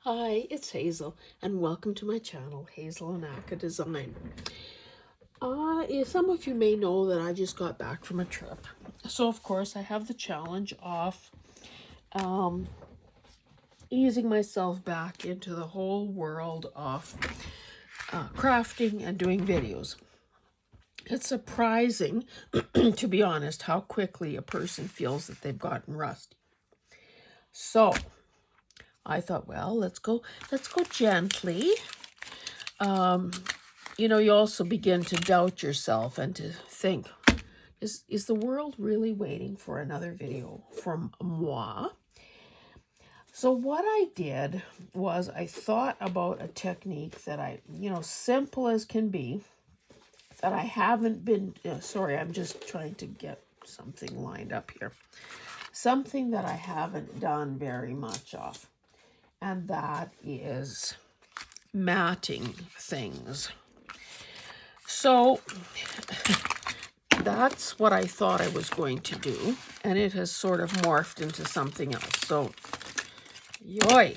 Hi, it's Hazel, and welcome to my channel, Hazel and Aka Design. Some of you may know that I just got back from a trip. So, of course, I have the challenge of easing myself back into the whole world of crafting and doing videos. It's surprising, to be honest, how quickly a person feels that they've gotten rusty. So, I thought, well, let's go gently. You also begin to doubt yourself and to think, is the world really waiting for another video from moi? So what I did was I thought about a technique that simple as can be, that I haven't been, sorry, I'm just trying to get something lined up here. Something that I haven't done very much of, and that is matting things. So that's what I thought I was going to do, and it has sort of morphed into something else. So, yoy.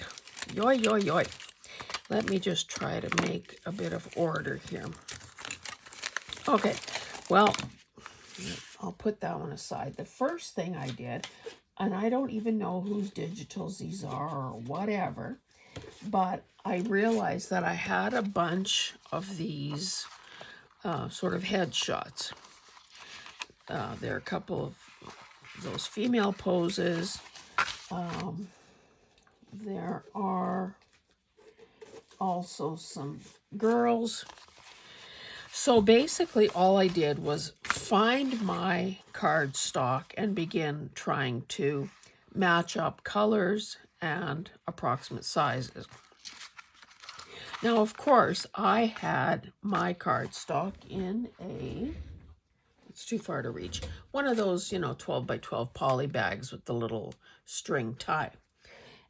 Let me just try to make a bit of order here. Okay, well, I'll put that one aside. The first thing I did, and I don't even know whose digitals these are or whatever, but I realized that I had a bunch of these sort of headshots. There are a couple of those female poses. There are also some girls. So basically all I did was find my cardstock and begin trying to match up colors and approximate sizes. Now, of course, I had my cardstock in it's too far to reach, one of those, 12 by 12 poly bags with the little string tie.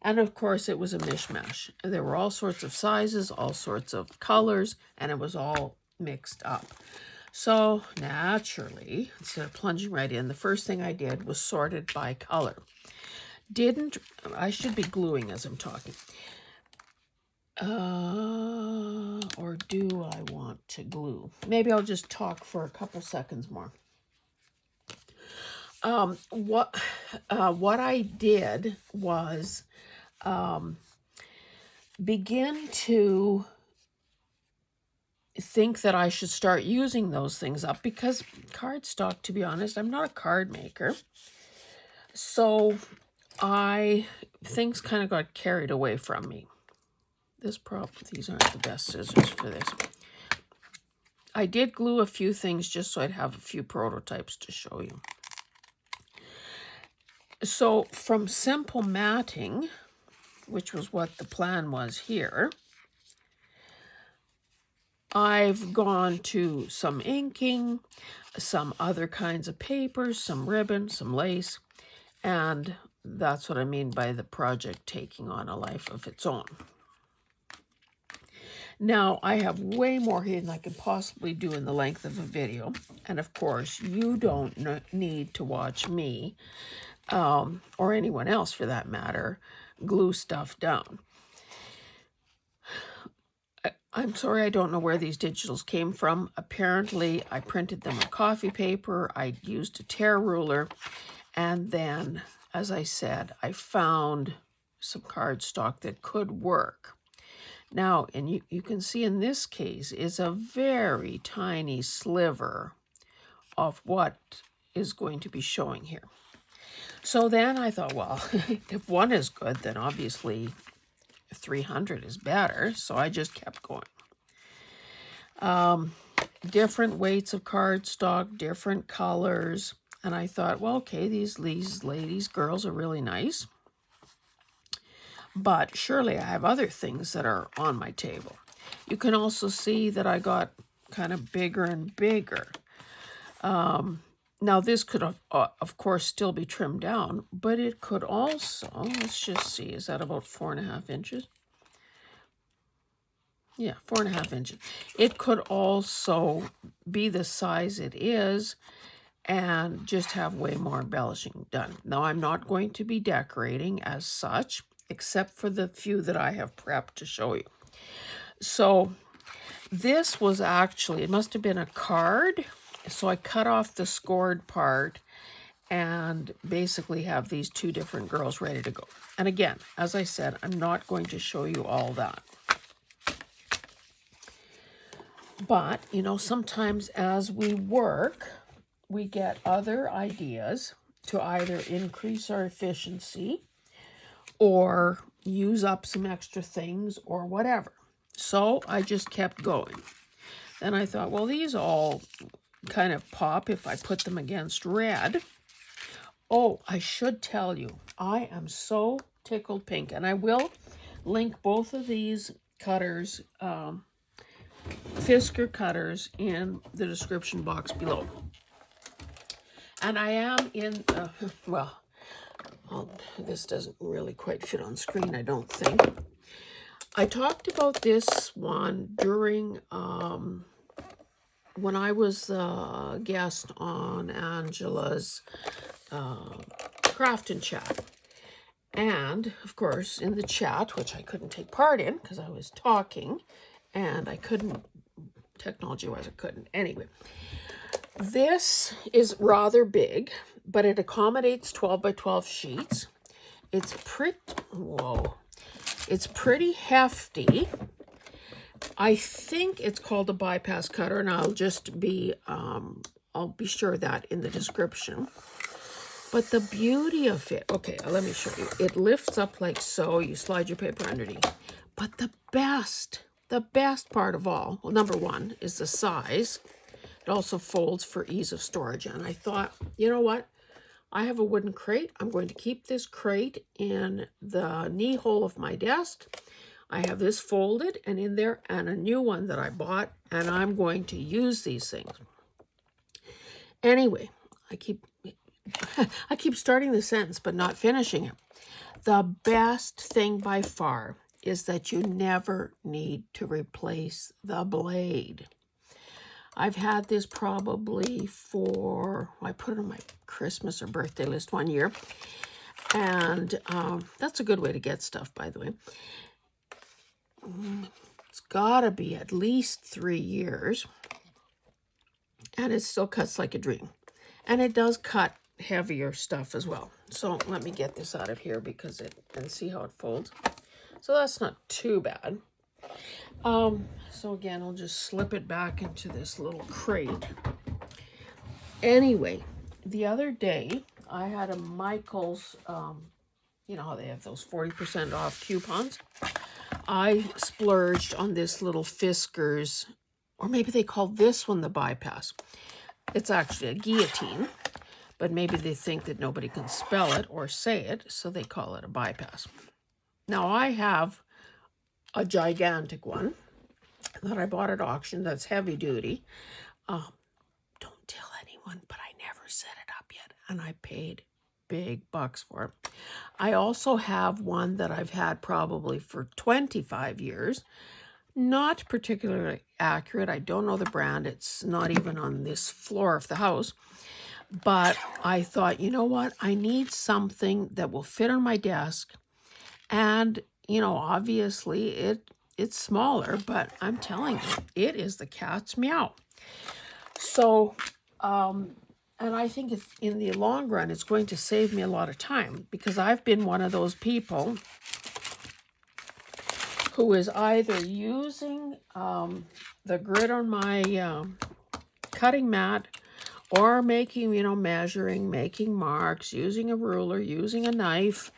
And of course, it was a mishmash. There were all sorts of sizes, all sorts of colors, and it was all mixed up. So naturally, instead of plunging right in, the first thing I did was sort it by color. I should be gluing as I'm talking. Or do I want to glue? Maybe I'll just talk for a couple seconds more. What I did was begin to think that I should start using those things up, because cardstock, to be honest, I'm not a card maker. So things kind of got carried away from me. These aren't the best scissors for this. I did glue a few things just so I'd have a few prototypes to show you. So from simple matting, which was what the plan was here, I've gone to some inking, some other kinds of papers, some ribbon, some lace, and that's what I mean by the project taking on a life of its own. Now, I have way more here than I could possibly do in the length of a video, and of course, you don't need to watch me, or anyone else for that matter, glue stuff down. I'm sorry, I don't know where these digitals came from. Apparently, I printed them on coffee paper. I used a tear ruler. And then, as I said, I found some cardstock that could work. Now, and you can see in this case is a very tiny sliver of what is going to be showing here. So then I thought, well, if one is good, then obviously 300 is better. So I just kept going. Different weights of cardstock, different colors. And I thought, well, okay, these ladies, girls are really nice. But surely I have other things that are on my table. You can also see that I got kind of bigger and bigger. Now this could, of course, still be trimmed down, but it could also, let's just see, is that about 4.5 inches? Yeah, 4.5 inches. It could also be the size it is and just have way more embellishing done. Now, I'm not going to be decorating as such. except for the few that I have prepped to show you. So this was actually, it must have been a card. So I cut off the scored part and basically have these two different girls ready to go. And again, as I said, I'm not going to show you all that. But, you know, sometimes as we work, we get other ideas to either increase our efficiency or use up some extra things or whatever. So I just kept going. Then I thought, well, these all kind of pop if I put them against red. Oh, I should tell you, I am so tickled pink, and I will link both of these cutters, Fisker cutters, in the description box below. And I am in, well, this doesn't really quite fit on screen, I don't think. I talked about this one during, when I was a guest on Angela's Craft and Chat. And, of course, in the chat, which I couldn't take part in because I was talking, and I couldn't, technology-wise, I couldn't. Anyway, this is rather big, but it accommodates 12 by 12 sheets. It's pretty, whoa, it's pretty hefty. I think it's called a bypass cutter, and I'll just be, I'll be sure of that in the description. But the beauty of it, okay, let me show you. It lifts up like so. You slide your paper underneath. But the best part of all, well, number one, is the size. It also folds for ease of storage. And I thought, you know what? I have a wooden crate. I'm going to keep this crate in the knee hole of my desk. I have this folded and in there, and a new one that I bought, and I'm going to use these things. Anyway, I keep starting the sentence but not finishing it. The best thing by far is that you never need to replace the blade. I've had this probably for, I put it on my Christmas or birthday list one year, and that's a good way to get stuff, by the way. It's gotta be at least 3 years, and it still cuts like a dream. And it does cut heavier stuff as well. So let me get this out of here because and see how it folds. So that's not too bad. So again, I'll just slip it back into this little crate. Anyway, the other day I had a Michael's, you know how they have those 40% off coupons. I splurged on this little Fisker's, or maybe they call this one the bypass. It's actually a guillotine, but maybe they think that nobody can spell it or say it, so they call it a bypass. Now, I have a gigantic one that I bought at auction that's heavy duty. Don't tell anyone, but I never set it up yet, and I paid big bucks for it. I also have one that I've had probably for 25 years. Not particularly accurate. I don't know the brand. It's not even on this floor of the house. But I thought, you know what? I need something that will fit on my desk. And, you know, obviously it's smaller, but I'm telling you, it is the cat's meow. So, and I think in the long run, it's going to save me a lot of time, because I've been one of those people who is either using the grid on my cutting mat, or making, you know, measuring, making marks, using a ruler, using a knife.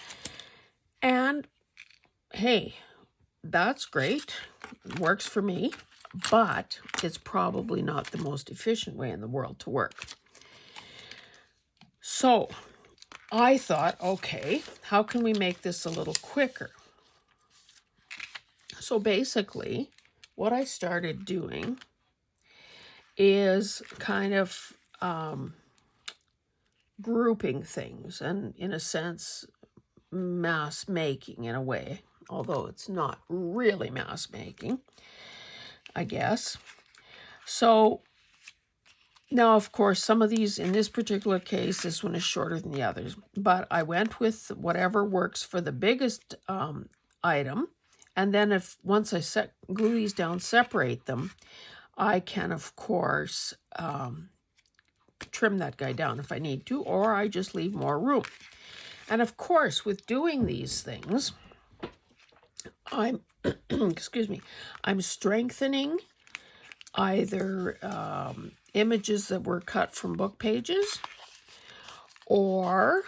And hey, that's great. It works for me, but it's probably not the most efficient way in the world to work. So I thought, okay, how can we make this a little quicker? So basically, what I started doing is kind of grouping things, and in a sense, mass making in a way, although it's not really mass making, I guess. So Now, of course, some of these, in this particular case, this one is shorter than the others, but I went with whatever works for the biggest item. And then once I glue these down, separate them, I can, of course, trim that guy down if I need to, or I just leave more room. And of course, with doing these things, I'm, excuse me, I'm strengthening either images that were cut from book pages or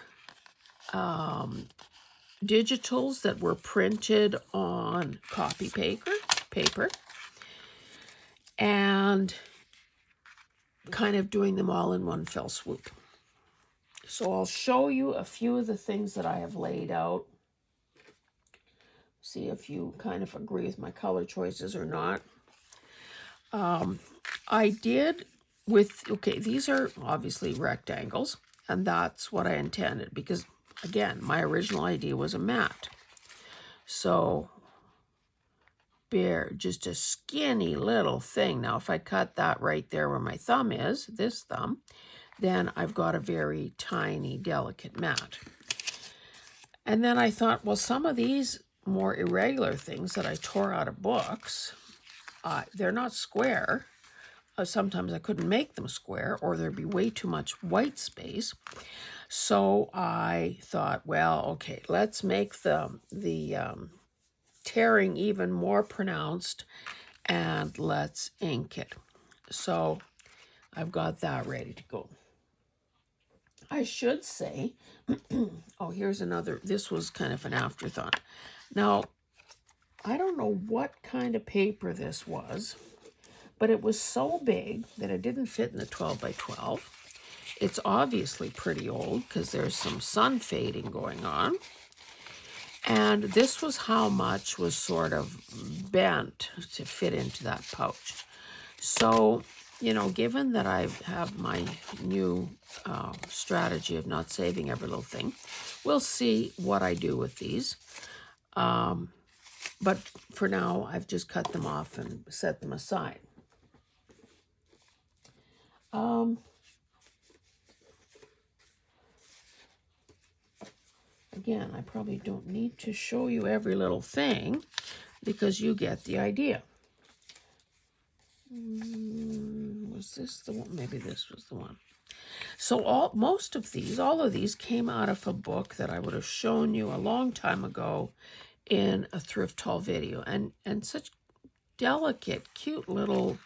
digitals that were printed on copy paper, and kind of doing them all in one fell swoop. So I'll show you a few of the things that I have laid out. See if you kind of agree with my color choices or not. I did okay, these are obviously rectangles, and that's what I intended because, again, my original idea was a mat. So, just a skinny little thing. Now, if I cut that right there where my thumb is, this thumb, then I've got a very tiny, delicate mat. And then I thought, well, some of these more irregular things that I tore out of books, they're not square. Sometimes I couldn't make them square, or there'd be way too much white space. So I thought, well, okay, let's make the tearing even more pronounced, and let's ink it. So I've got that ready to go. I should say, oh, here's another, this was kind of an afterthought. Now, I don't know what kind of paper this was, but it was so big that it didn't fit in the 12 by 12. It's obviously pretty old because there's some sun fading going on. And this was how much was sort of bent to fit into that pouch. So, you know, given that I have my new strategy of not saving every little thing, we'll see what I do with these. But for now, I've just cut them off and set them aside. Again, I probably don't need to show you every little thing because you get the idea. Was this the one? Maybe this was the one. So all of these came out of a book that I would have shown you a long time ago in a thrift haul video, and such delicate, cute little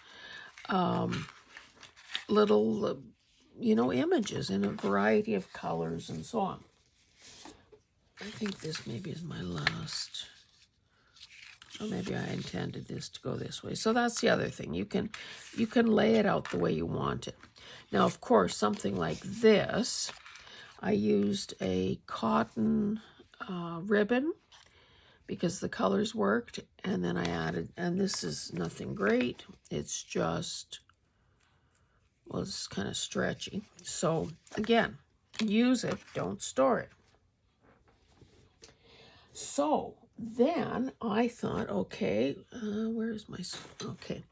images in a variety of colors and so on. I think this maybe is my last. Or maybe I intended this to go this way. So that's the other thing. You can lay it out the way you want it. Now, of course, something like this, I used a cotton ribbon because the colors worked, and then I added, and this is nothing great. It's just, well, it's kind of stretchy. So again, use it, don't store it. So then I thought, okay, where's my, okay.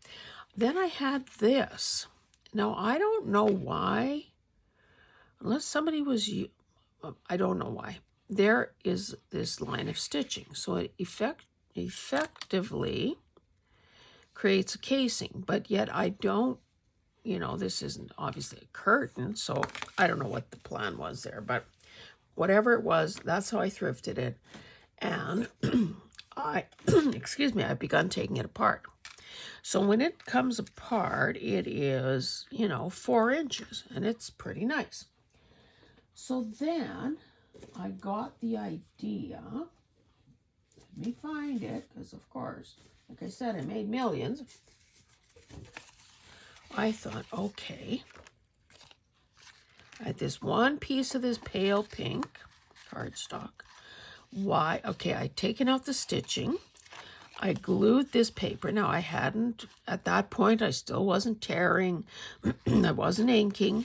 Then I had this. Now, I don't know why, unless somebody was, I don't know why. There is this line of stitching. So it effectively creates a casing, but yet I don't, this isn't obviously a curtain, so I don't know what the plan was there, but whatever it was, that's how I thrifted it. And excuse me, I've begun taking it apart. So when it comes apart, it is, 4 inches, and it's pretty nice. So then I got the idea, let me find it, because of course, like I said, I made millions. I thought, okay, I had this one piece of this pale pink cardstock. Why? Okay, I'd taken out the stitching. I glued this paper. Now, I hadn't, at that point, I still wasn't tearing. I wasn't inking.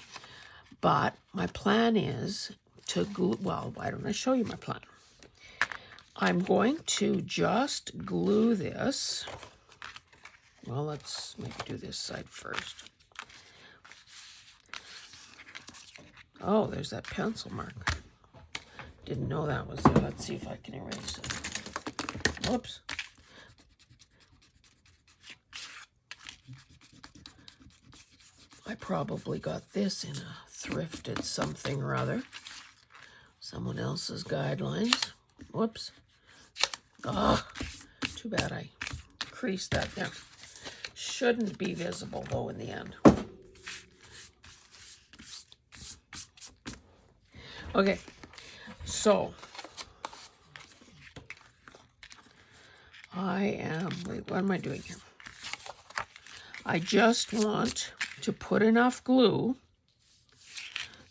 But my plan is to glue, well, why don't I show you my plan? I'm going to just glue this. Well, let's maybe do this side first. Oh, there's that pencil mark. Didn't know that was there. Let's see if I can erase it. Whoops. I probably got this in a thrifted something or other. Someone else's guidelines. Whoops. Ah, too bad I creased that there. Shouldn't be visible though in the end. Okay, so wait, what am I doing here? I just want to put enough glue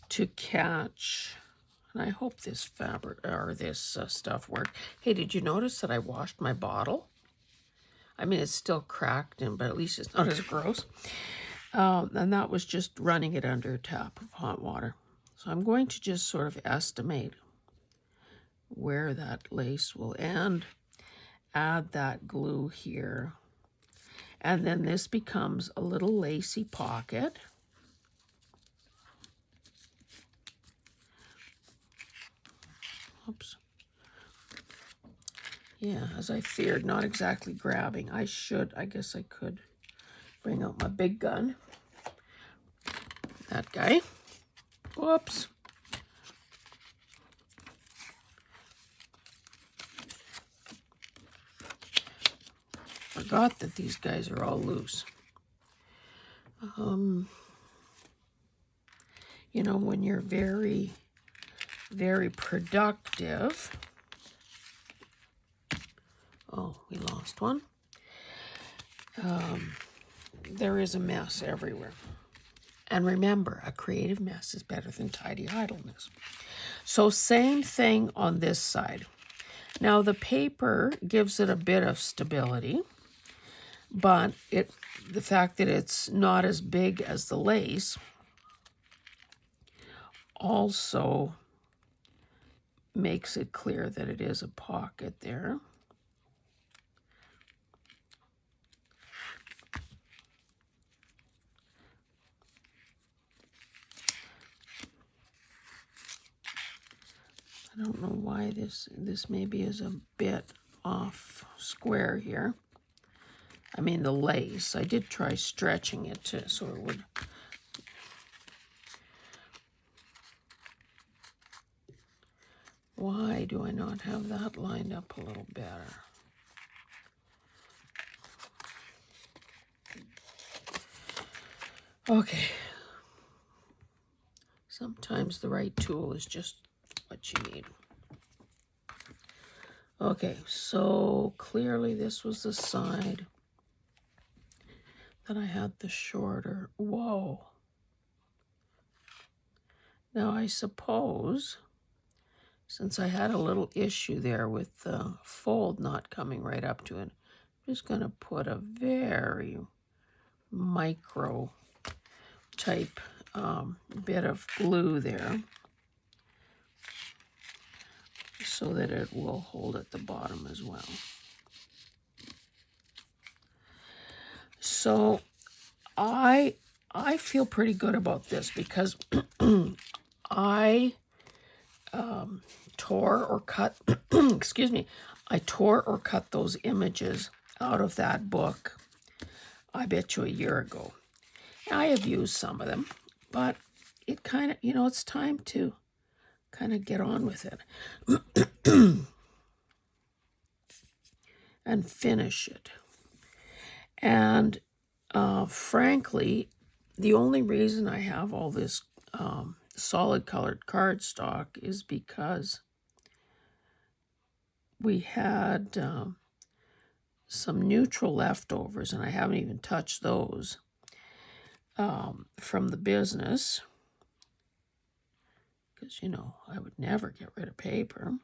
to catch, and I hope this fabric or this stuff worked. Hey, did you notice that I washed my bottle? I mean, it's still cracked, but at least it's not as gross. And that was just running it under a tap of hot water. So I'm going to just sort of estimate where that lace will end, add that glue here, and then this becomes a little lacy pocket. Oops. Yeah, as I feared, not exactly grabbing. I guess I could bring out my big gun. That guy. Whoops. Forgot that these guys are all loose. You know, when you're very, very productive. Oh, we lost one. There is a mess everywhere. And remember, a creative mess is better than tidy idleness. So same thing on this side. Now the paper gives it a bit of stability, but the fact that it's not as big as the lace also makes it clear that it is a pocket there. I don't know why this maybe is a bit off square here. I mean the lace. I did try stretching it so it would. Why do I not have that lined up a little better? Okay. Sometimes the right tool is just what you need. Okay, so clearly this was the side that I had the shorter. Whoa. Now I suppose, since I had a little issue there with the fold not coming right up to it, I'm just going to put a very micro type bit of glue there so that it will hold at the bottom as well. So I feel pretty good about this because I tore or cut, excuse me, I tore or cut those images out of that book, I bet you a year ago. I have used some of them, but it kind of, you know, it's time to kind of get on with it and finish it. And frankly, the only reason I have all this solid colored cardstock is because we had some neutral leftovers, and I haven't even touched those from the business, because, you know, I would never get rid of paper,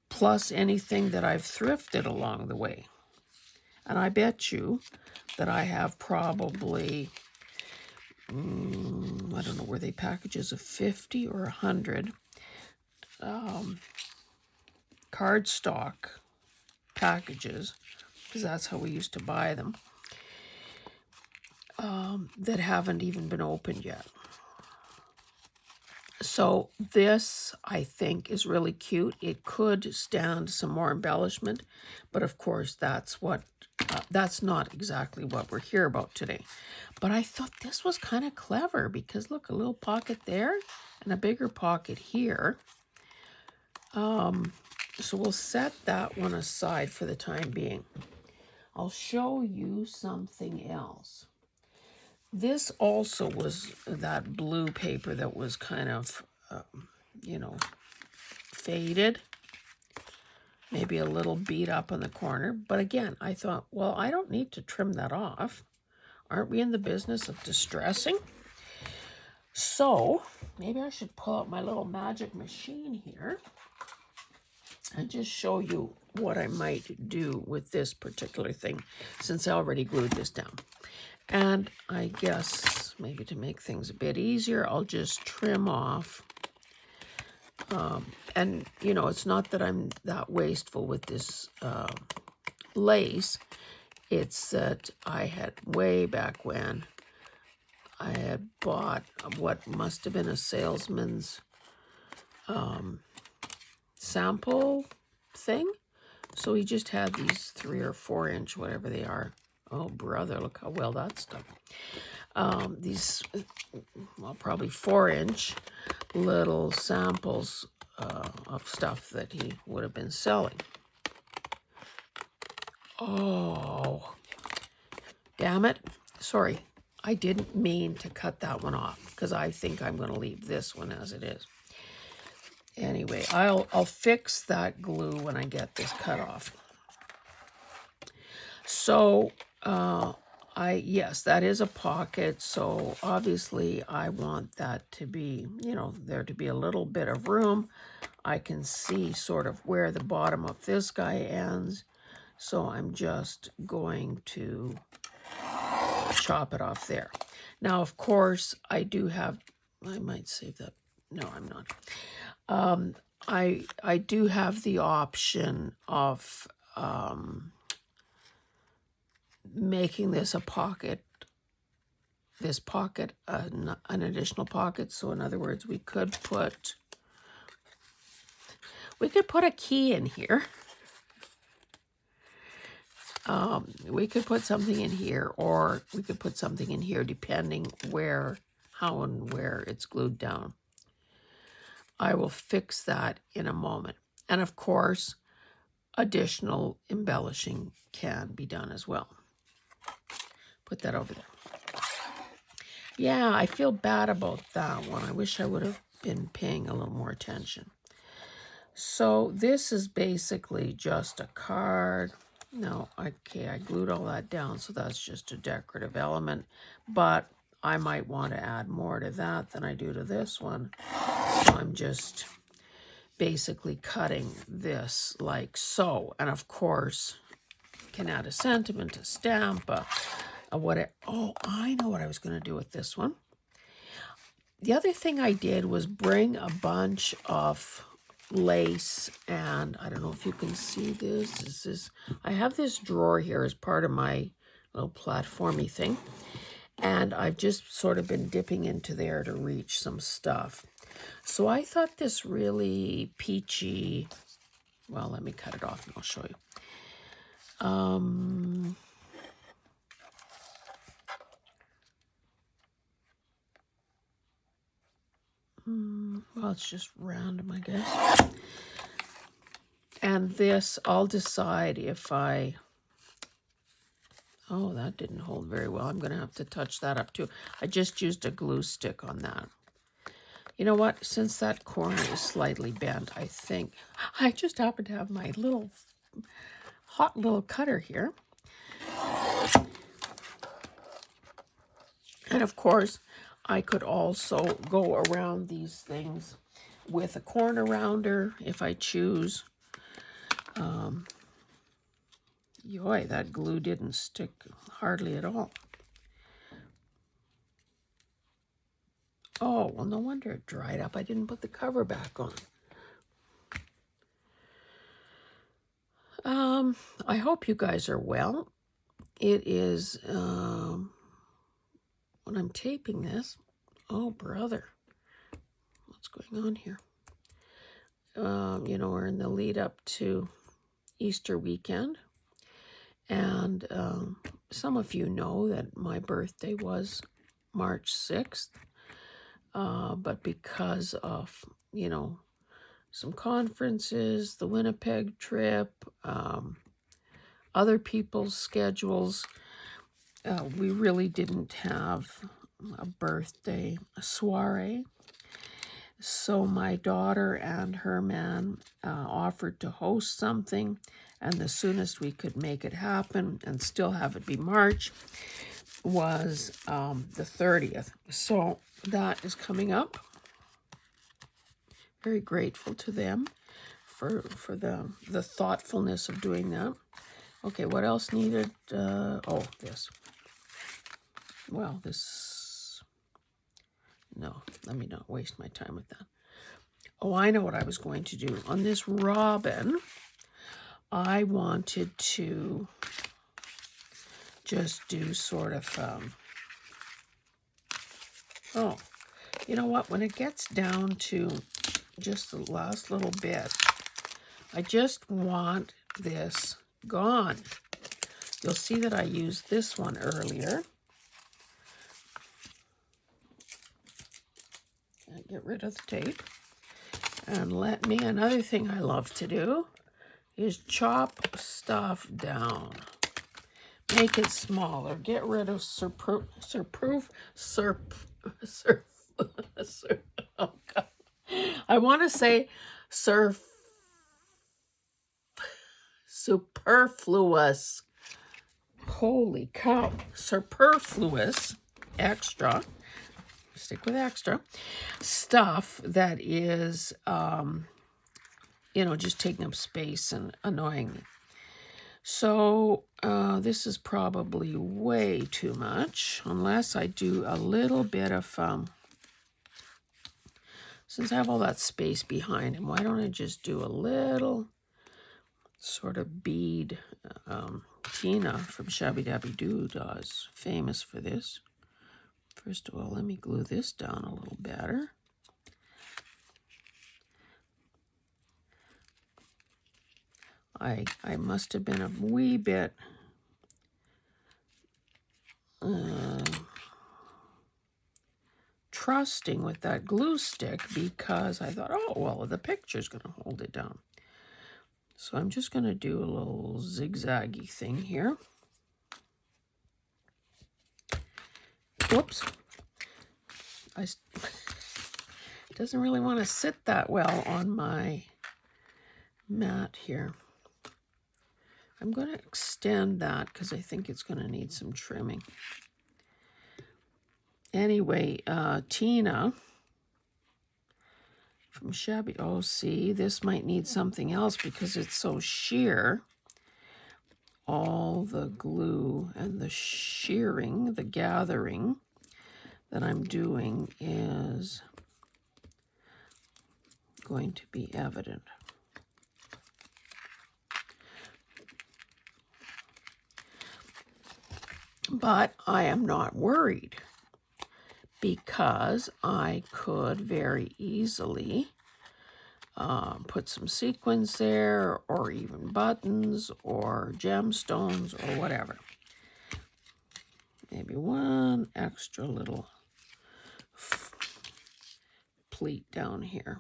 plus anything that I've thrifted along the way. And I bet you that I have probably, I don't know, were they packages of 50 or 100 cardstock packages, because that's how we used to buy them, that haven't even been opened yet. So this, I think, is really cute. It could stand some more embellishment, but of course that's not exactly what we're here about today. But I thought this was kind of clever because look, a little pocket there and a bigger pocket here. So we'll set that one aside for the time being. I'll show you something else. This also was that blue paper that was kind of, you know, faded, maybe a little beat up on the corner. But again, I thought, well, I don't need to trim that off. Aren't we in the business of distressing? So maybe I should pull out my little magic machine here and just show you what I might do with this particular thing, since I already glued this down. And I guess maybe to make things a bit easier, I'll just trim off. And, you know, it's not that I'm that wasteful with this lace. It's that I had way back when I had bought what must have been a salesman's sample thing. So he just had these 3 or 4 inch, whatever they are. Oh, brother, look how well that's stuck. These, well, probably 4 inch little samples of stuff that he would have been selling. Oh, damn it. Sorry, I didn't mean to cut that one off because I think I'm going to leave this one as it is. Anyway, I'll fix that glue when I get this cut off. So, yes, that is a pocket. So obviously I want that to be, you know, there to be a little bit of room. I can see sort of where the bottom of this guy ends. So I'm just going to chop it off there. Now, of course, I do have, I might save that. No, I'm not. I do have the option of making this a pocket, an additional pocket. So in other words, we could put a key in here. We could put something in here, or we could put something in here depending how and where it's glued down. I will fix that in a moment. And of course, additional embellishing can be done as well. Put that over there. Yeah, I feel bad about that one. I wish I would have been paying a little more attention. So this is basically just a card. No, okay, I glued all that down, so that's just a decorative element. But I might want to add more to that than I do to this one. So I'm just basically cutting this like so. And of course, can add a sentiment, a stamp, oh, I know what I was going to do with this one. The other thing I did was bring a bunch of lace, and I don't know if you can see this. I have this drawer here as part of my little platformy thing, and I've just sort of been dipping into there to reach some stuff. So I thought this really peachy, well, let me cut it off and I'll show you. Well, it's just random, I guess. And this, I'll decide if oh, that didn't hold very well. I'm going to have to touch that up too. I just used a glue stick on that. You know what? Since that corner is slightly bent, I think I just happen to have my hot little cutter here. And of course, I could also go around these things with a corner rounder if I choose. Yoy, that glue didn't stick hardly at all. Oh, well, no wonder it dried up. I didn't put the cover back on. I hope you guys are well. It is, when I'm taping this, oh, brother. What's going on here? You know, we're in the lead up to Easter weekend. And some of you know that my birthday was March 6th. But because of, you know, some conferences, the Winnipeg trip, other people's schedules, we really didn't have a birthday soiree. So my daughter and her man offered to host something, and the soonest we could make it happen and still have it be March was the 30th. So that is coming up. Very grateful to them for the thoughtfulness of doing that. Okay, what else needed? Oh, this. Well, this... No, let me not waste my time with that. Oh, I know what I was going to do. On this robin, I wanted to just do sort of... oh, you know what? When it gets down to just the last little bit, I just want this gone. You'll see that I used this one earlier. Get rid of the tape. And let me, another thing I love to do is chop stuff down. Make it smaller. Get rid of oh God. I want to say superfluous. Holy cow. Superfluous, extra, stick with extra, stuff that is, you know, just taking up space and annoying me. So this is probably way too much, unless I do a little bit of, since I have all that space behind him, why don't I just do a little sort of bead? Tina from Shabby Dabby Doo is famous for this. First of all, let me glue this down a little better. I must have been a wee bit trusting with that glue stick, because I thought, oh, well, the picture's going to hold it down. So I'm just going to do a little zigzaggy thing here. Whoops. It doesn't really want to sit that well on my mat here. I'm going to extend that because I think it's going to need some trimming. Anyway, Tina from Shabby, oh, see, this might need something else because it's so sheer. All the glue and the shearing, the gathering that I'm doing is going to be evident. But I am not worried, because I could very easily put some sequins there, or even buttons or gemstones or whatever. Maybe one extra little pleat down here.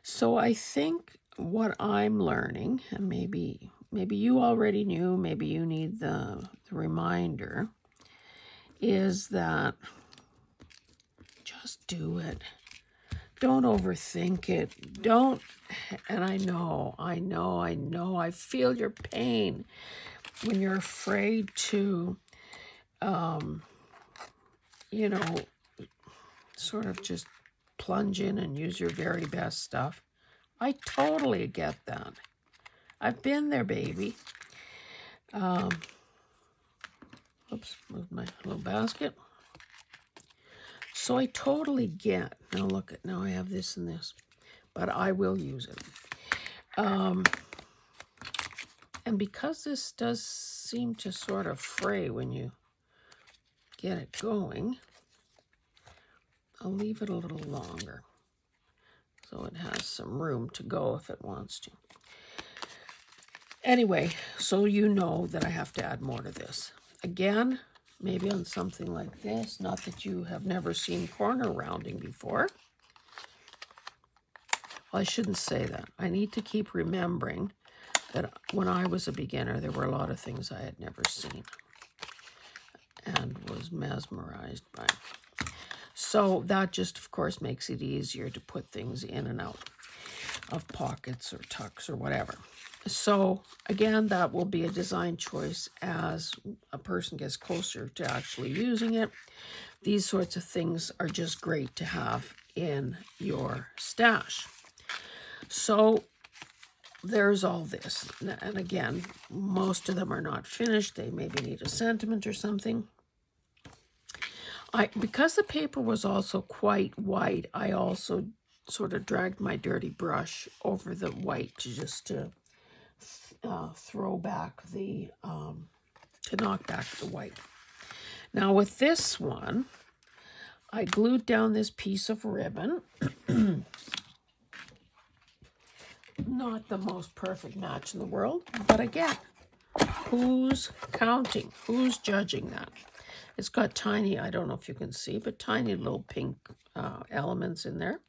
So I think what I'm learning, and maybe you already knew, maybe you need the reminder, is that just do it. Don't overthink it. Don't, and I know, I feel your pain when you're afraid to, you know, sort of just plunge in and use your very best stuff. I totally get that. I've been there, baby. Oops, moved my little basket. So I totally get. Now look at, now I have this and this, but I will use it. And because this does seem to sort of fray when you get it going, I'll leave it a little longer so it has some room to go if it wants to. Anyway, so you know that I have to add more to this. Again, maybe on something like this, not that you have never seen corner rounding before. Well, I shouldn't say that. I need to keep remembering that when I was a beginner, there were a lot of things I had never seen and was mesmerized by. So that just, of course, makes it easier to put things in and out of pockets or tucks or whatever. So again, that will be a design choice as a person gets closer to actually using it. These sorts of things are just great to have in your stash. So there's all this. And again, most of them are not finished. They maybe need a sentiment or something. Because the paper was also quite white, I also sort of dragged my dirty brush over the white to throw back the, to knock back the white. Now with this one, I glued down this piece of ribbon. Not the most perfect match in the world, but again, who's counting? Who's judging that? It's got tiny, I don't know if you can see, but tiny little pink elements in there.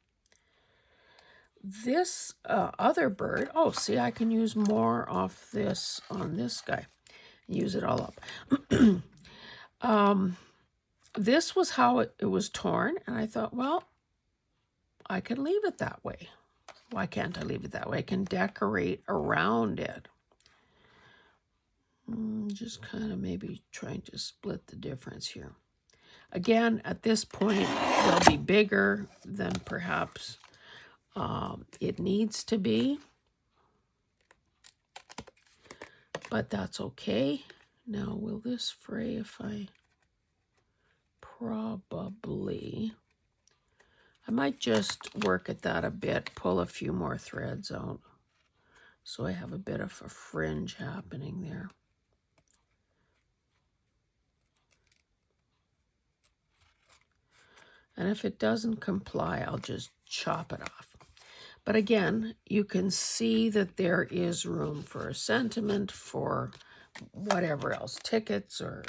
This other bird, oh, see, I can use more off this on this guy. Use it all up. This was how it was torn, and I thought, well, I can leave it that way. Why can't I leave it that way? I can decorate around it. Just kind of maybe trying to split the difference here. Again, at this point, they'll be bigger than perhaps it needs to be. But that's okay. Now, will this fray if I... Probably. I might just work at that a bit, pull a few more threads out. So I have a bit of a fringe happening there. And if it doesn't comply, I'll just chop it off. But again, you can see that there is room for a sentiment, for whatever else, tickets or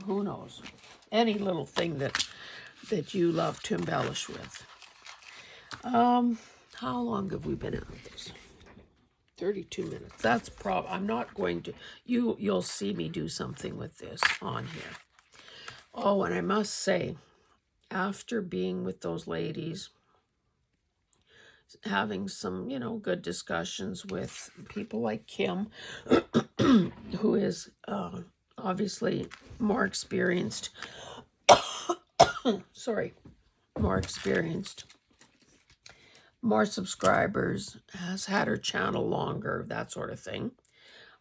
who knows, any little thing that you love to embellish with. How long have we been at this? 32 minutes. That's I'm not going to, you'll see me do something with this on here. Oh, and I must say, after being with those ladies, having some, good discussions with people like Kim, who is obviously more experienced, more experienced, more subscribers, has had her channel longer, that sort of thing.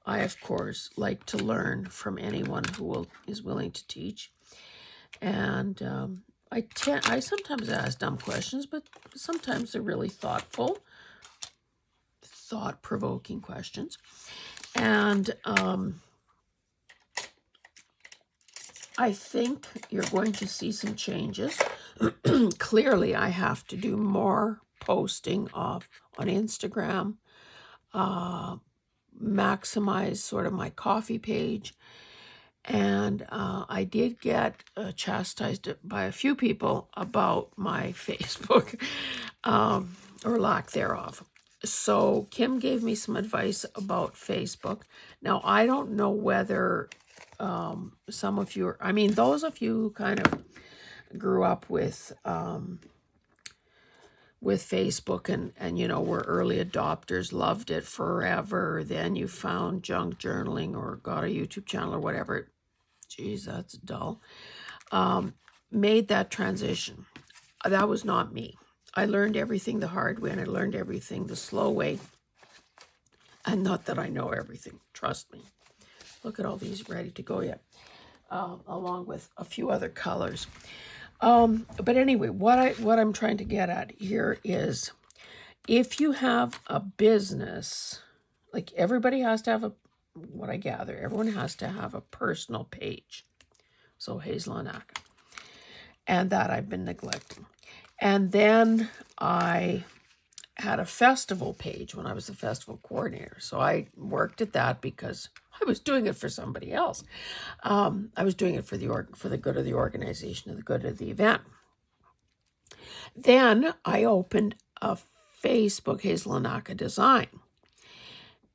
I, of course, like to learn from anyone who is willing to teach. And I sometimes ask dumb questions, but sometimes they're really thoughtful, thought-provoking questions. And I think you're going to see some changes. Clearly, I have to do more posting on Instagram, maximize sort of my coffee page. And I did get chastised by a few people about my Facebook, or lack thereof. So Kim gave me some advice about Facebook. Now, I don't know whether some of you, those of you who kind of grew up with Facebook and were early adopters, loved it forever, then you found junk journaling or got a YouTube channel or whatever, geez, that's dull, made that transition. That was not me. I learned everything the hard way, and I learned everything the slow way. And not that I know everything, trust me. Look at all these ready to go yet, along with a few other colors. But anyway, what I'm trying to get at here is, if you have a business, like everybody has to have what I gather, everyone has to have a personal page. So Hazel and Aka. And that I've been neglecting. And then I had a festival page when I was the festival coordinator. So I worked at that because I was doing it for somebody else. I was doing it for the good of the organization and the good of the event. Then I opened a Facebook, Hazelanaka Design.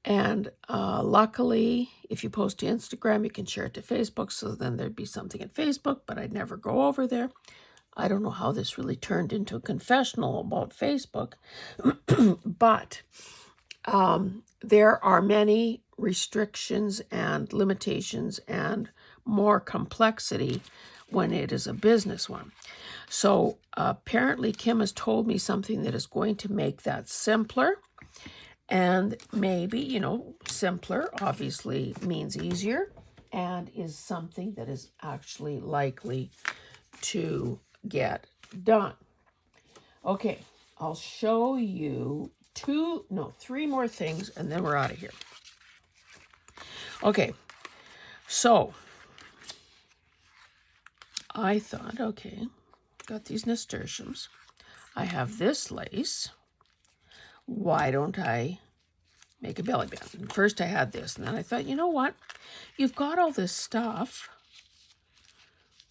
And luckily, if you post to Instagram, you can share it to Facebook. So then there'd be something at Facebook, but I'd never go over there. I don't know how this really turned into a confessional about Facebook, but there are many restrictions and limitations and more complexity when it is a business one. So apparently Kim has told me something that is going to make that simpler. And maybe, simpler obviously means easier and is something that is actually likely to get done. Okay, I'll show you three more things and then we're out of here. Okay, so I thought, okay, got these nasturtiums. I have this lace. Why don't I make a belly band? And first I had this, and then I thought, you know what? You've got all this stuff.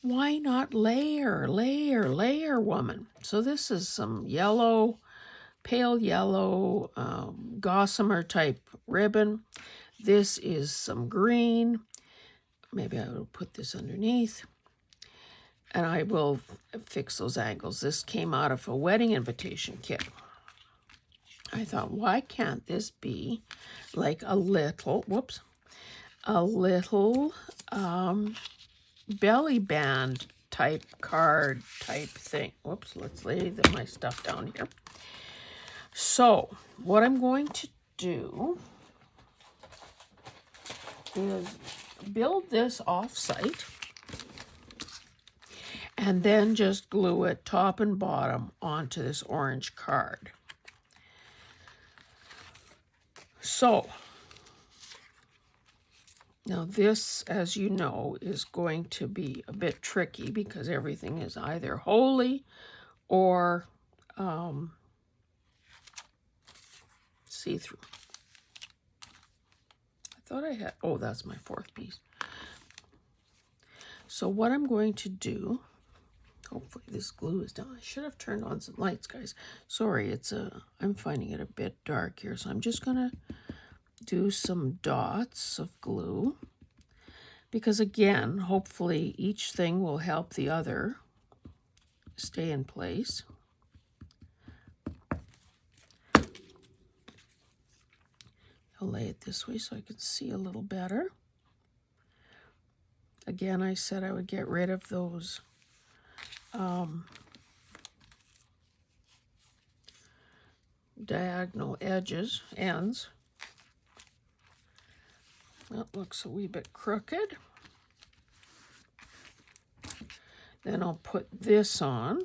Why not layer, woman? So this is some yellow, pale yellow, gossamer type ribbon. This is some green. Maybe I will put this underneath. And I will fix those angles. This came out of a wedding invitation kit. I thought, why can't this be like a little belly band type card type thing. Whoops, let's lay my stuff down here. So what I'm going to do is build this off-site and then just glue it top and bottom onto this orange card. So now this, as you know, is going to be a bit tricky because everything is either holy or see-through. I thought I had, oh, that's my fourth piece. So what I'm going to do, hopefully this glue is down. I should have turned on some lights, guys. Sorry, I'm finding it a bit dark here. So I'm just gonna do some dots of glue because again, hopefully each thing will help the other stay in place. I'll lay it this way so I can see a little better. Again, I said I would get rid of those diagonal ends. That looks a wee bit crooked. Then I'll put this on.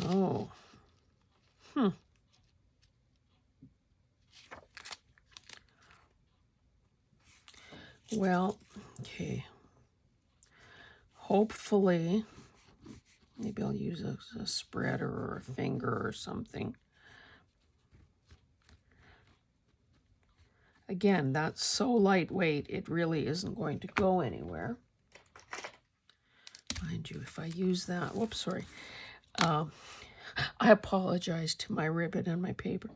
Oh. Well, okay. Hopefully, maybe I'll use a spreader or a finger or something. Again, that's so lightweight, it really isn't going to go anywhere. Mind you, if I use that, whoops, sorry. I apologize to my ribbon and my paper.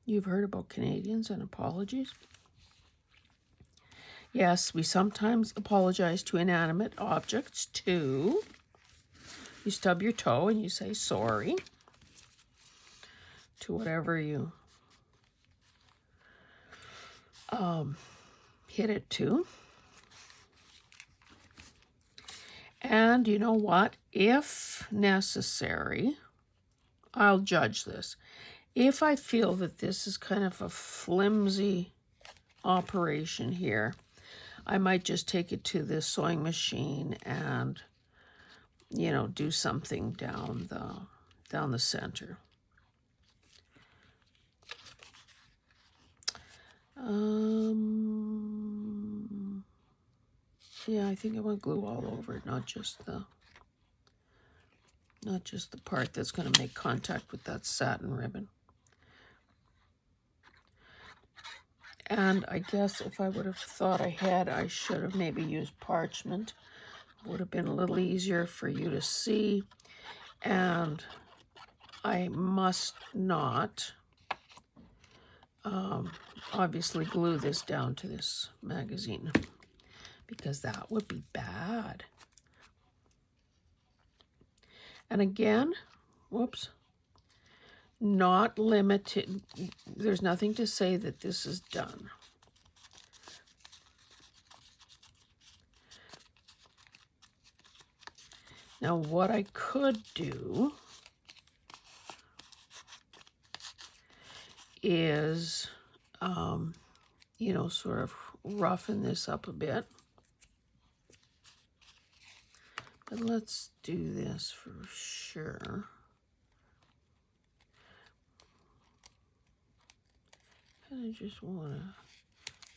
You've heard about Canadians and apologies. Yes, we sometimes apologize to inanimate objects too. You stub your toe and you say sorry to whatever you hit it to. And you know what? If necessary, I'll judge this. If I feel that this is kind of a flimsy operation here, I might just take it to the sewing machine and, do something down the center. Yeah, I think I want glue all over it, not just the part that's going to make contact with that satin ribbon. And I guess if I would have thought ahead, I should have maybe used parchment. It would have been a little easier for you to see. And I must not obviously glue this down to this magazine, because that would be bad. And again, whoops, not limited. There's nothing to say that this is done. Now, what I could do is, you know, sort of roughen this up a bit. But let's do this for sure. I just want to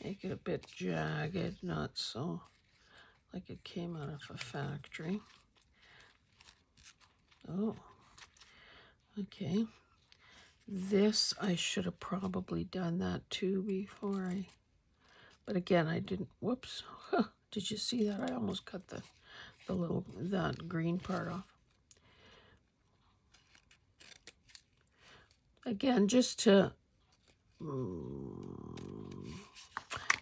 make it a bit jagged, not so like it came out of a factory. Oh, okay. This, I should have probably done that too before but again, I didn't. Whoops. Did you see that? I almost cut that green part off. Again, just to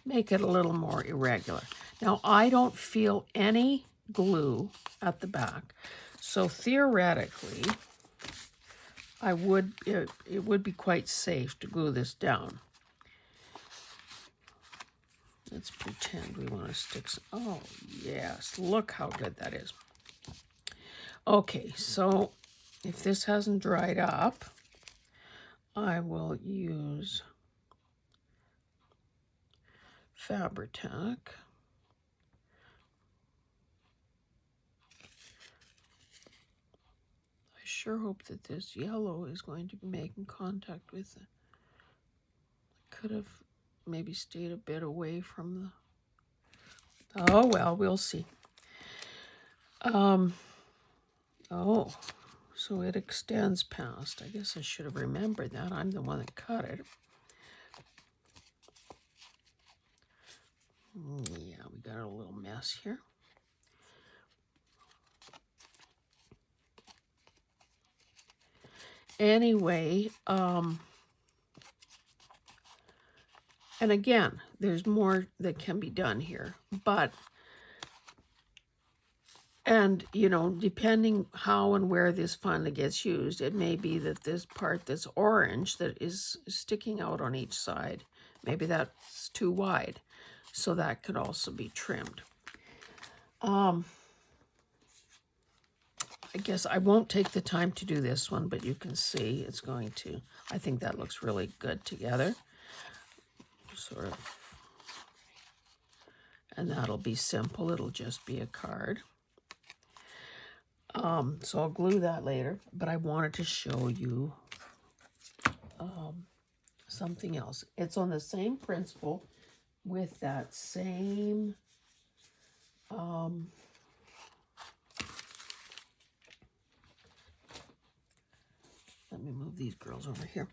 make it a little more irregular. Now, I don't feel any glue at the back, so theoretically, it would be quite safe to glue this down. Let's pretend we want to stick some. Oh, yes, look how good that is. Okay, so if this hasn't dried up, I will use Fabri-Tac. I sure hope that this yellow is going to be making contact with it. I could have maybe stayed a bit away from the... Oh, well, we'll see. Oh, so it extends past. I guess I should have remembered that. I'm the one that cut it. Yeah, we got a little mess here. Anyway, and again, there's more that can be done here, and, you know, depending how and where this finally gets used, it may be that this part that's orange that is sticking out on each side, maybe that's too wide. So that could also be trimmed. I guess I won't take the time to do this one, but you can see it's going to, I think that looks really good together. Sort of. And that'll be simple. It'll just be a card. So I'll glue that later, but I wanted to show you something else. It's on the same principle with that same let me move these girls over here.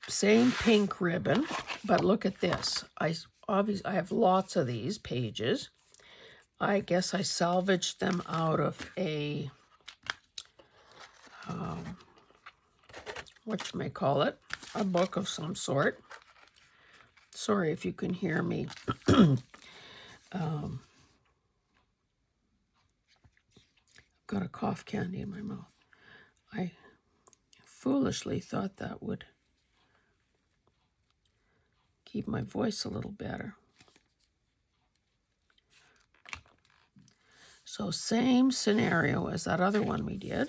Same pink ribbon, but look at this. I have lots of these pages. I guess I salvaged them out of a, whatchamacallit, a book of some sort. Sorry if you can hear me. I've got a cough candy in my mouth. I foolishly thought that would keep my voice a little better. So same scenario as that other one we did,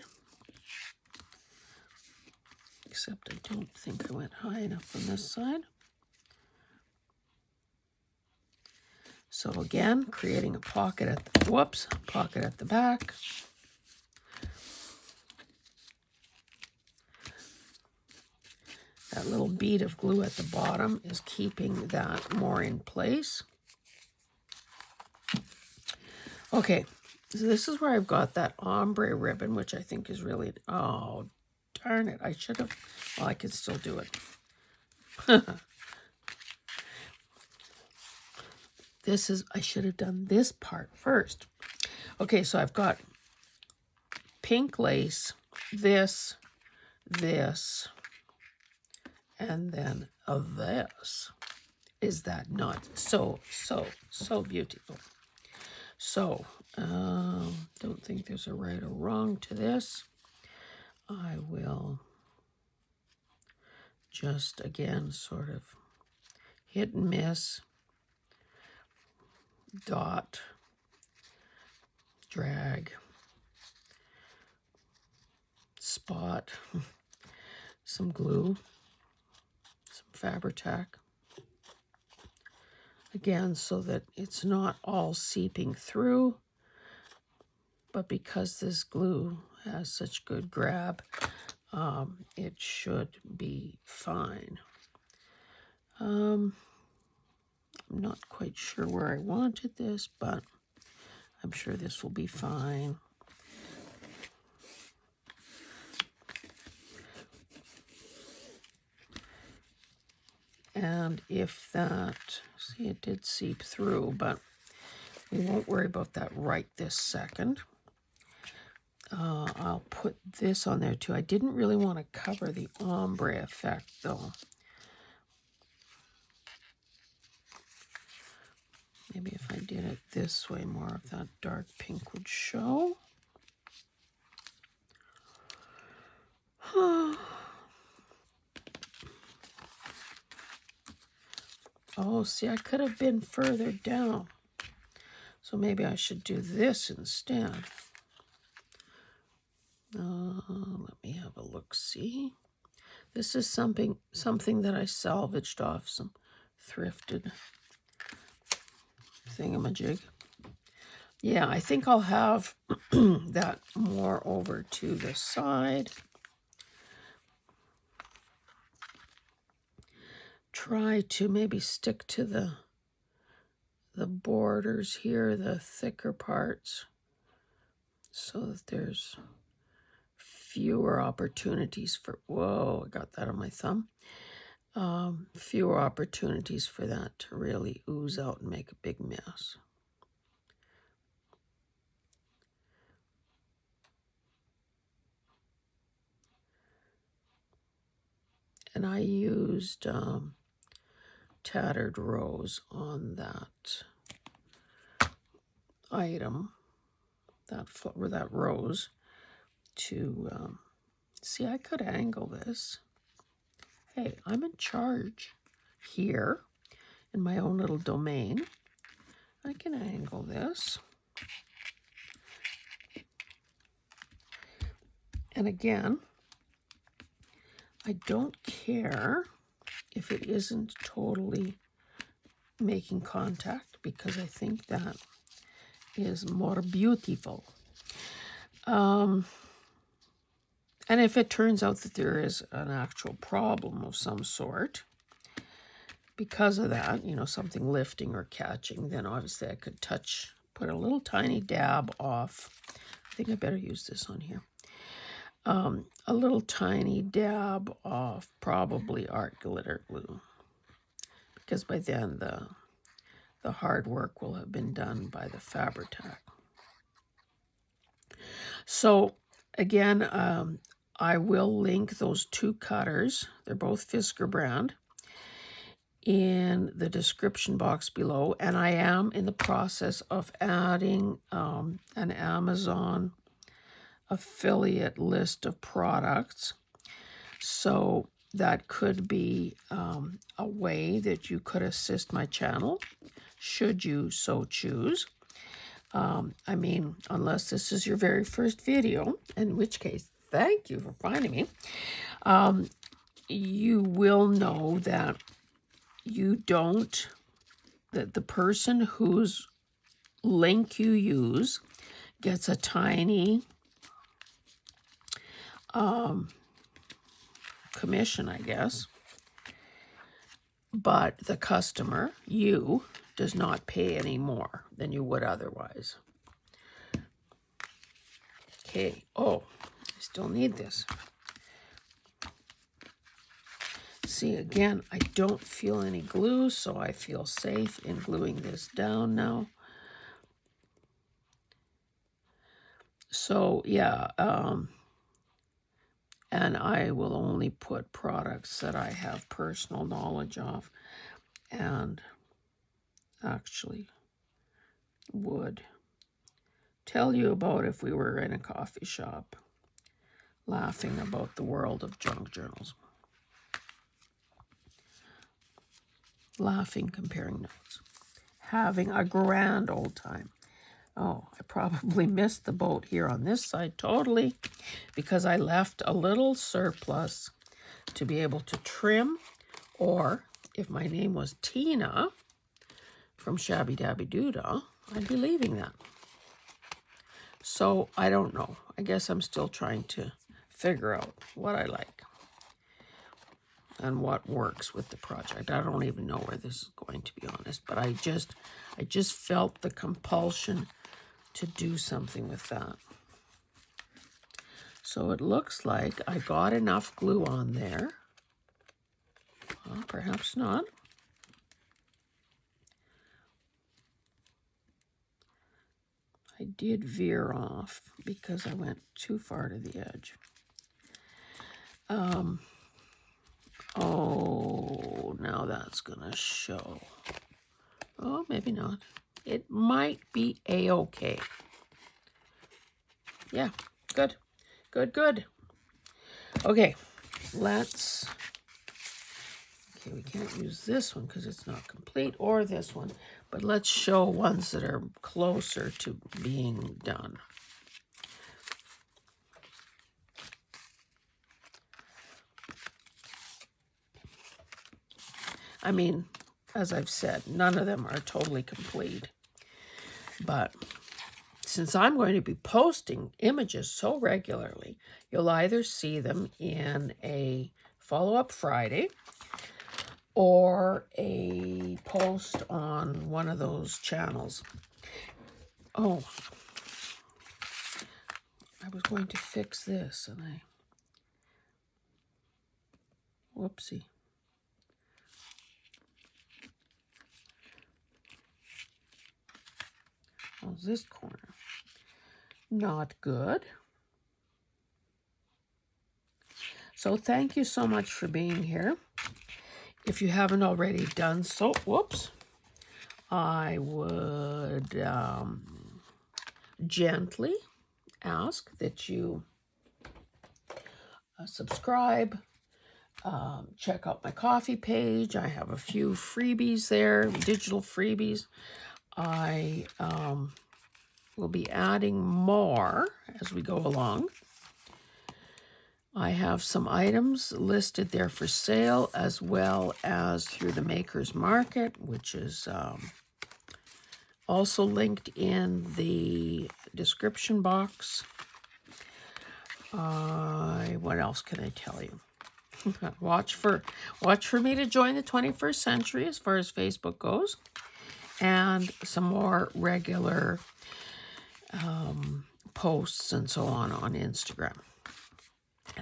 except I don't think I went high enough on this side. So again, creating a pocket at the, pocket at the back. That little bead of glue at the bottom is keeping that more in place. Okay, so this is where I've got that ombre ribbon, which I think is really, oh, darn it. I should have, well, I can still do it. I should have done this part first. Okay, so I've got pink lace, this, and then this. Is that not so beautiful? So, don't think there's a right or wrong to this. I will just, again, sort of hit and miss, dot, drag, spot, some glue, some Fabri-Tac. Again, so that it's not all seeping through, but because this glue has such good grab, it should be fine. I'm not quite sure where I wanted this, but I'm sure this will be fine. And if that, see, it did seep through, but we won't worry about that right this second. I'll put this on there too. I didn't really want to cover the ombre effect though. Maybe if I did it this way, more of that dark pink would show. Oh, see, I could have been further down. So maybe I should do this instead. Let me have a look-see. This is something that I salvaged off some thrifted thingamajig. Yeah, I think I'll have that more over to the side. Try to maybe stick to the borders here, the thicker parts, so that there's fewer opportunities for, whoa, I got that on my thumb. Fewer opportunities for that to really ooze out and make a big mess. And I used Tattered Rose on that item, that rose, to see, I could angle this. Hey, I'm in charge here in my own little domain. I can angle this. And again, I don't care if it isn't totally making contact, because I think that is more beautiful. And if it turns out that there is an actual problem of some sort, because of that, you know, something lifting or catching, then obviously I could put a little tiny dab off. I think I better use this on here. A little tiny dab of probably art glitter glue, because by then the hard work will have been done by the Fabri-Tac. So again, I will link those two cutters. They're both Fisker brand in the description box below, and I am in the process of adding an Amazon affiliate list of products. So that could be a way that you could assist my channel, should you so choose. I mean, unless this is your very first video, in which case, thank you for finding me. You will know that that the person whose link you use gets a tiny commission, I guess, but the customer, you, does not pay any more than you would otherwise. Okay. Oh, I still need this. See, again, I don't feel any glue, so I feel safe in gluing this down now. So, yeah, and I will only put products that I have personal knowledge of and actually would tell you about if we were in a coffee shop laughing about the world of junk journals. Laughing, comparing notes, having a grand old time. Oh, I probably missed the boat here on this side totally because I left a little surplus to be able to trim, or if my name was Tina from Shabby Dabby Doodah, I'd be leaving that. So I don't know. I guess I'm still trying to figure out what I like and what works with the project. I don't even know where this is going, to be honest, but I just felt the compulsion to do something with that. So it looks like I got enough glue on there. Well, perhaps not. I did veer off because I went too far to the edge. Oh, now that's gonna show. Oh, maybe not. It might be a-okay. Yeah, good, good, good. Okay, let's, okay, we can't use this one because it's not complete, or this one, but let's show ones that are closer to being done. I mean, as I've said, none of them are totally complete, but since I'm going to be posting images so regularly, you'll either see them in a follow-up Friday or a post on one of those channels. Oh, I was going to fix this and whoopsie. How's this corner? Not good. So thank you so much for being here. If you haven't already done so, whoops, I would gently ask that you subscribe, check out my coffee page. I have a few freebies there, digital freebies. I will be adding more as we go along. I have some items listed there for sale, as well as through the Maker's Market, which is also linked in the description box. What else can I tell you? Watch for me to join the 21st century as far as Facebook goes, and some more regular posts and so on Instagram.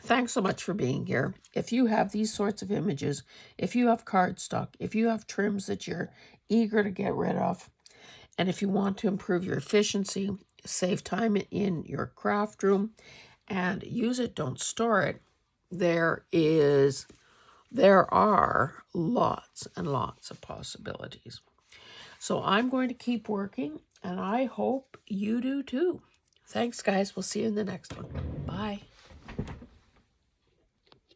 Thanks so much for being here. If you have these sorts of images, if you have cardstock, if you have trims that you're eager to get rid of, and if you want to improve your efficiency, save time in your craft room, and use it, don't store it, there are lots and lots of possibilities. So I'm going to keep working, and I hope you do too. Thanks, guys. We'll see you in the next one.